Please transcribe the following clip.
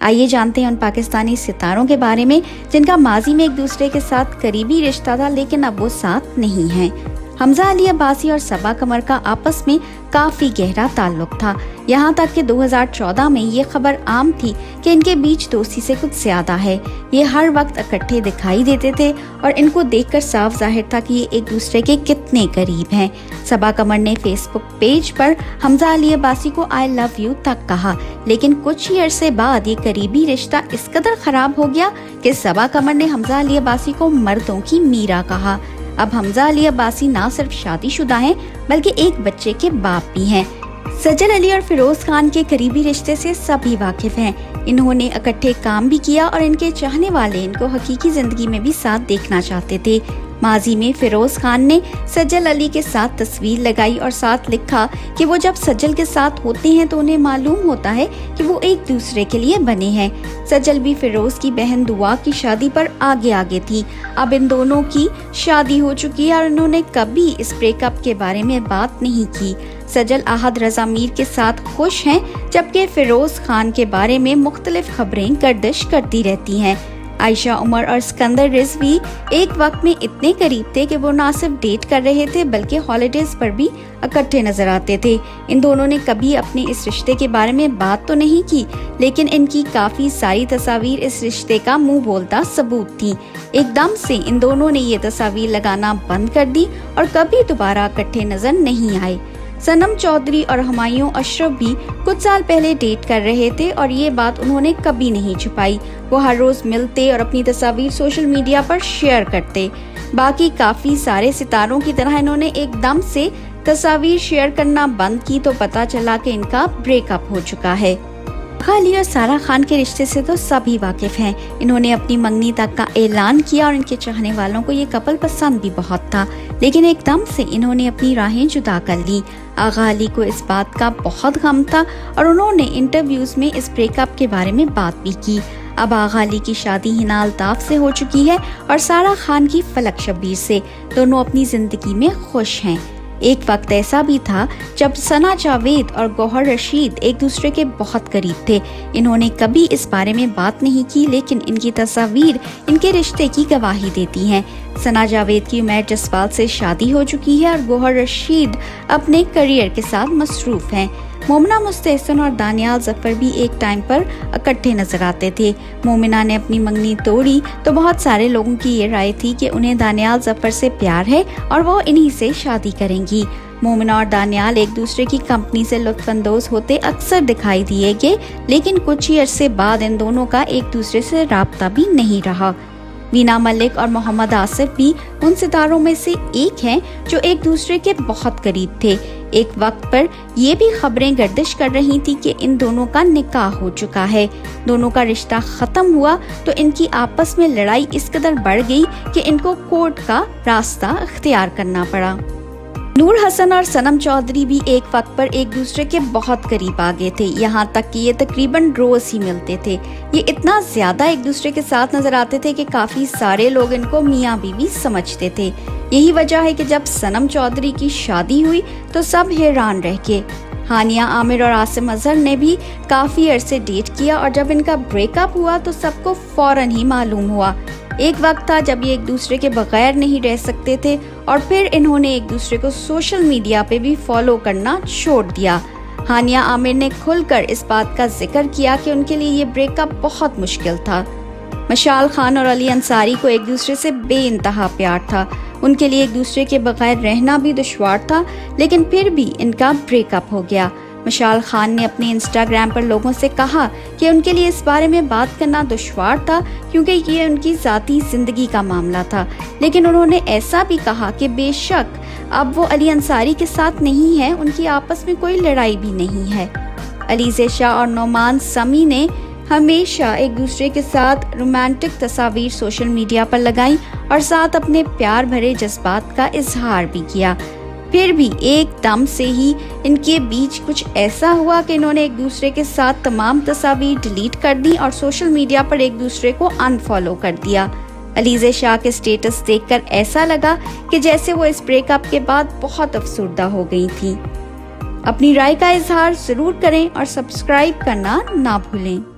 آئیے جانتے ہیں ان پاکستانی ستاروں کے بارے میں جن کا ماضی میں ایک دوسرے کے ساتھ قریبی رشتہ تھا لیکن اب وہ ساتھ نہیں ہیں۔ حمزہ علی عباسی اور صبا قمر کا آپس میں کافی گہرا تعلق تھا، یہاں تک کہ 2014 میں یہ خبر عام تھی کہ ان کے بیچ دوستی سے کچھ زیادہ ہے۔ یہ ہر وقت اکٹھے دکھائی دیتے تھے اور ان کو دیکھ کر صاف ظاہر تھا کہ یہ ایک دوسرے کے کتنے قریب ہیں۔ صبا قمر نے فیس بک پیج پر حمزہ علی عباسی کو آئی لو یو تک کہا، لیکن کچھ ہی عرصے بعد یہ قریبی رشتہ اس قدر خراب ہو گیا کہ صبا قمر نے حمزہ علی عباسی کو مردوں کی میرا کہا۔ اب حمزہ علی عباسی نہ صرف شادی شدہ ہیں بلکہ ایک بچے کے باپ بھی ہیں۔ سجل علی اور فیروز خان کے قریبی رشتے سے سبھی واقف ہیں، انہوں نے اکٹھے کام بھی کیا اور ان کے چاہنے والے ان کو حقیقی زندگی میں بھی ساتھ دیکھنا چاہتے تھے۔ ماضی میں فیروز خان نے سجل علی کے ساتھ تصویر لگائی اور ساتھ لکھا کہ وہ جب سجل کے ساتھ ہوتے ہیں تو انہیں معلوم ہوتا ہے کہ وہ ایک دوسرے کے لیے بنے ہیں۔ سجل بھی فیروز کی بہن دعا کی شادی پر آگے تھی۔ اب ان دونوں کی شادی ہو چکی ہے اور انہوں نے کبھی اس بریک اپ کے بارے میں بات نہیں کی۔ سجل احد رضا میر کے ساتھ خوش ہیں جبکہ فیروز خان کے بارے میں مختلف خبریں گردش کرتی رہتی ہیں۔ عائشہ عمر اور اسکندر رضوی ایک وقت میں اتنے قریب تھے کہ وہ نہ صرف ڈیٹ کر رہے تھے بلکہ ہالیڈیز پر بھی اکٹھے نظر آتے تھے۔ ان دونوں نے کبھی اپنے اس رشتے کے بارے میں بات تو نہیں کی لیکن ان کی کافی ساری تصاویر اس رشتے کا منہ بولتا ثبوت تھی۔ ایک دم سے ان دونوں نے یہ تصاویر لگانا بند کر دی اور کبھی دوبارہ اکٹھے نظر نہیں آئے۔ صنم چودھری اور ہمایوں اشرف بھی کچھ سال پہلے ڈیٹ کر رہے تھے اور یہ بات انہوں نے کبھی نہیں چھپائی۔ وہ ہر روز ملتے اور اپنی تصاویر سوشل میڈیا پر شیئر کرتے۔ باقی کافی سارے ستاروں کی طرح انہوں نے ایک دم سے تصاویر شیئر کرنا بند کی تو پتہ چلا کہ ان کا بریک اپ ہو چکا ہے۔ علی اور سارہ خان کے رشتے سے تو سبھی واقف ہیں، انہوں نے اپنی منگنی تک کا اعلان کیا اور ان کے چاہنے والوں کو یہ کپل پسند بھی بہت تھا، لیکن ایک دم سے انہوں نے اپنی راہیں جدا کر لی۔ آغا علی کو اس بات کا بہت غم تھا اور انہوں نے انٹرویوز میں اس بریک اپ کے بارے میں بات بھی کی۔ اب آغا علی کی شادی ہنا الطاف سے ہو چکی ہے اور سارہ خان کی فلک شبیر سے، دونوں اپنی زندگی میں خوش ہیں۔ ایک وقت ایسا بھی تھا جب ثنا جاوید اور گوہر رشید ایک دوسرے کے بہت قریب تھے، انہوں نے کبھی اس بارے میں بات نہیں کی لیکن ان کی تصاویر ان کے رشتے کی گواہی دیتی ہیں۔ ثنا جاوید کی عمیر جسپال سے شادی ہو چکی ہے اور گوہر رشید اپنے کریئر کے ساتھ مصروف ہیں۔ مومنہ مستحسن اور دانیال ظفر بھی ایک ٹائم پر اکٹھے نظر آتے تھے۔ مومنہ نے اپنی منگنی توڑی تو بہت سارے لوگوں کی یہ رائے تھی کہ انہیں دانیال ظفر سے پیار ہے اور وہ انہی سے شادی کریں گی۔ مومنہ اور دانیال ایک دوسرے کی کمپنی سے لطف اندوز ہوتے اکثر دکھائی دیے گئے لیکن کچھ ہی عرصے بعد ان دونوں کا ایک دوسرے سے رابطہ بھی نہیں رہا۔ وینا ملک اور محمد آصف بھی ان ستاروں میں سے ایک ہیں جو ایک دوسرے کے بہت قریب تھے۔ ایک وقت پر یہ بھی خبریں گردش کر رہی تھی کہ ان دونوں کا نکاح ہو چکا ہے۔ دونوں کا رشتہ ختم ہوا تو ان کی آپس میں لڑائی اس قدر بڑھ گئی کہ ان کو کورٹ کا راستہ اختیار کرنا پڑا۔ نور حسن اور صنم چودھری بھی ایک وقت پر ایک دوسرے کے بہت قریب آ گئے تھے، یہاں تک کہ یہ تقریباً روز ہی ملتے تھے۔ یہ اتنا زیادہ ایک دوسرے کے ساتھ نظر آتے تھے کہ کافی سارے لوگ ان کو میاں بیوی سمجھتے تھے۔ یہی وجہ ہے کہ جب صنم چودھری کی شادی ہوئی تو سب حیران رہ گئے۔ ہانیہ عامر اور عاصم اظہر نے بھی کافی عرصے ڈیٹ کیا اور جب ان کا بریک اپ ہوا تو سب کو فوراً ہی معلوم ہوا۔ ایک وقت تھا جب یہ ایک دوسرے کے بغیر نہیں رہ سکتے تھے اور پھر انہوں نے ایک دوسرے کو سوشل میڈیا پہ بھی فالو کرنا چھوڑ دیا۔ ہانیہ عامر نے کھل کر اس بات کا ذکر کیا کہ ان کے لیے یہ بریک اپ بہت مشکل تھا۔ مشال خان اور علی انصاری کو ایک دوسرے سے بے انتہا پیار تھا، ان کے لیے ایک دوسرے کے بغیر رہنا بھی دشوار تھا لیکن پھر بھی ان کا بریک اپ ہو گیا۔ مشال خان نے اپنے انسٹاگرام پر لوگوں سے کہا کہ ان کے لیے اس بارے میں بات کرنا دشوار تھا کیونکہ یہ ان کی ذاتی زندگی کا معاملہ تھا، لیکن انہوں نے ایسا بھی کہا کہ بے شک اب وہ علی انصاری کے ساتھ نہیں ہے، ان کی آپس میں کوئی لڑائی بھی نہیں ہے۔ علیزہ شاہ اور نعمان سمیع نے ہمیشہ ایک دوسرے کے ساتھ رومانٹک تصاویر سوشل میڈیا پر لگائیں اور ساتھ اپنے پیار بھرے جذبات کا اظہار بھی کیا۔ پھر بھی ایک دم سے ہی ان کے بیچ کچھ ایسا ہوا کہ انہوں نے ایک دوسرے کے ساتھ تمام تصاویر ڈیلیٹ کر دی اور سوشل میڈیا پر ایک دوسرے کو انفالو کر دیا۔ علیزہ شاہ کے سٹیٹس دیکھ کر ایسا لگا کہ جیسے وہ اس بریک اپ کے بعد بہت افسردہ ہو گئی تھی۔ اپنی رائے کا اظہار ضرور کریں اور سبسکرائب کرنا نہ بھولیں۔